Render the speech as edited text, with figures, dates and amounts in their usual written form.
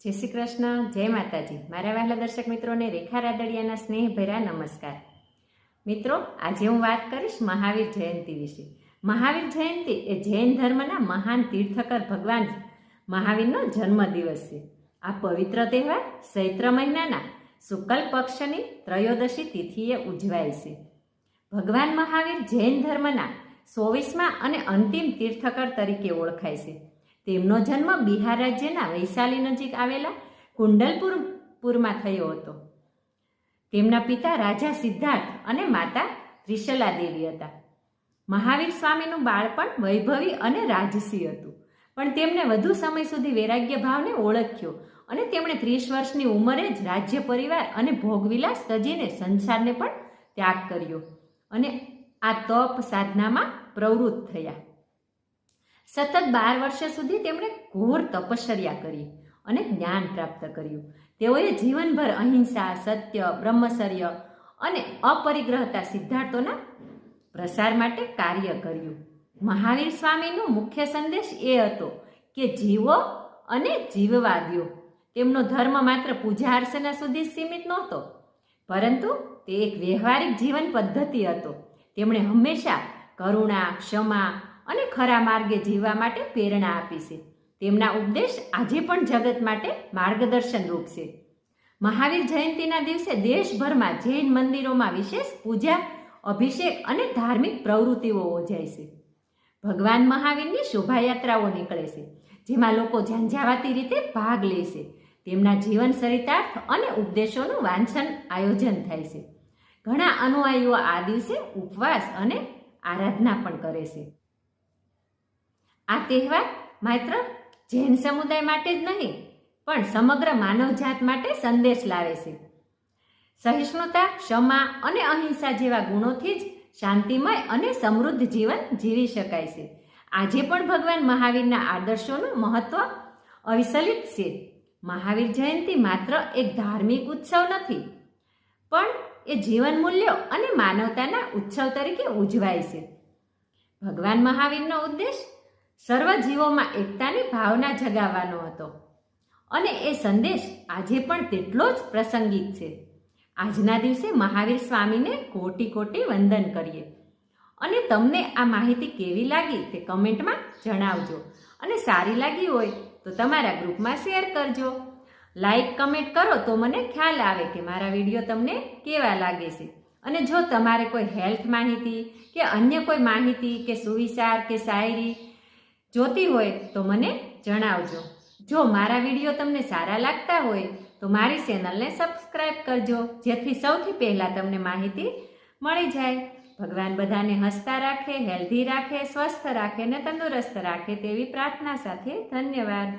જય શ્રી કૃષ્ણ, જય માતાજી। મારા વહાલા દર્શક મિત્રોને રેખા રાદડિયાના સ્નેહભર્યા નમસ્કાર। મિત્રો, આજે હું વાત કરીશ મહાવીર જયંતિ વિશે। મહાવીર જયંતિ એ જૈન ધર્મના મહાન તીર્થકર ભગવાન મહાવીરનો જન્મદિવસ છે। આ પવિત્ર તહેવાર ચૈત્ર મહિનાના શુક્લ પક્ષની ત્રયોદશી તિથિએ ઉજવાય છે। ભગવાન મહાવીર જૈન ધર્મના 24મા અને અંતિમ તીર્થકર તરીકે ઓળખાય છે। તેમનો જન્મ બિહાર રાજ્યના વૈશાલી નજીક આવેલા કુંડલપુરમાં થયો હતો। તેમના પિતા રાજા સિદ્ધાર્થ અને માતા ત્રિશલા દેવી હતા। મહાવીર સ્વામીનું બાળપણ વૈભવી અને રાજસી હતું, પણ તેમણે વધુ સમય સુધી વૈરાગ્ય ભાવને ઓળખ્યો અને તેમણે 30 વર્ષની ઉંમરે જ રાજ્ય પરિવાર અને ભોગવિલાસ તજીને સંસારને પણ ત્યાગ કર્યો અને આ તપ સાધનામાં પ્રવૃત્ત થયા। સતત 12 વર્ષ સુધી તેમણે ઘોર તપશ્ચર્યા કરી અને જ્ઞાન પ્રાપ્ત કર્યું। તેઓએ જીવનભર અહિંસા, સત્ય, બ્રહ્મચર્ય અને અપરિગ્રહતા સિદ્ધાંતોના પ્રસાર માટે કાર્ય કર્યું। મહાવીર સ્વામીનો મુખ્ય સંદેશ એ હતો કે જીવો અને જીવવા દ્યો। તેમનો ધર્મ માત્ર પૂજા અર્ચના સુધી સીમિત નહોતો, પરંતુ તે એક વ્યવહારિક જીવન પદ્ધતિ હતો। તેમણે હંમેશા કરુણા, ક્ષમા અને ખરા માર્ગે જીવવા માટે પ્રેરણા આપી છે। તેમના ઉપદેશ આજે પણ જગત માટે માર્ગદર્શન રૂપ છે। મહાવીર જયંતિના દિવસે દેશભરમાં જૈન મંદિરોમાં વિશેષ પૂજા, અભિષેક અને ધાર્મિક પ્રવૃત્તિઓ યોજાય છે। ભગવાન મહાવીરની શોભાયાત્રાઓ નીકળે છે, જેમાં લોકો ઝંઝાવાતી રીતે ભાગ લે છે। તેમના જીવન ચરિતાર્થ અને ઉપદેશોનું વાંચન આયોજન થાય છે। ઘણા અનુયાયીઓ આ દિવસે ઉપવાસ અને આરાધના પણ કરે છે। આ તહેવાર માત્ર જૈન સમુદાય માટે જ નહીં, પણ સમગ્ર માનવજાત માટે સંદેશ લાવે છે। સહિષ્ણુતા, ક્ષમા અને અહિંસા જેવા ગુણોથી જ શાંતિમય અને સમૃદ્ધ જીવન જીવી શકાય છે। આજે પણ ભગવાન મહાવીરના આદર્શોનું મહત્વ અવિચલિત છે। મહાવીર જયંતિ માત્ર એક ધાર્મિક ઉત્સવ નથી, પણ એ જીવન મૂલ્યો અને માનવતાના ઉત્સવ તરીકે ઉજવાય છે। ભગવાન મહાવીરનો ઉદ્દેશ સર્વ જીવોમાં એકતાની ભાવના જગાવવાનો હતો અને એ સંદેશ આજે પણ તેટલો જ પ્રાસંગિક છે। આજના દિવસે મહાવીર સ્વામીને કોટી કોટી વંદન કરીએ। અને તમને આ માહિતી કેવી લાગી તે કમેન્ટમાં જણાવજો, અને સારી લાગી હોય તો તમારા ગ્રુપમાં શેર કરજો। લાઈક, કમેન્ટ કરો તો મને ખ્યાલ આવે કે મારા વિડીયો તમને કેવા લાગે છે। અને જો તમારે કોઈ હેલ્થ માહિતી કે અન્ય કોઈ માહિતી કે સુવિચાર કે શાયરી જોતી હોય તો મને જણાવજો। જો મારા વિડીયો તમને સારા લાગતા હોય તો મારી ચેનલને સબસ્ક્રાઈબ કરજો, જેથી સૌથી પહેલાં તમને માહિતી મળી જાય। ભગવાન બધાને હસતા રાખે, હેલ્ધી રાખે, સ્વસ્થ રાખે ને તંદુરસ્ત રાખે તેવી પ્રાર્થના સાથે ધન્યવાદ।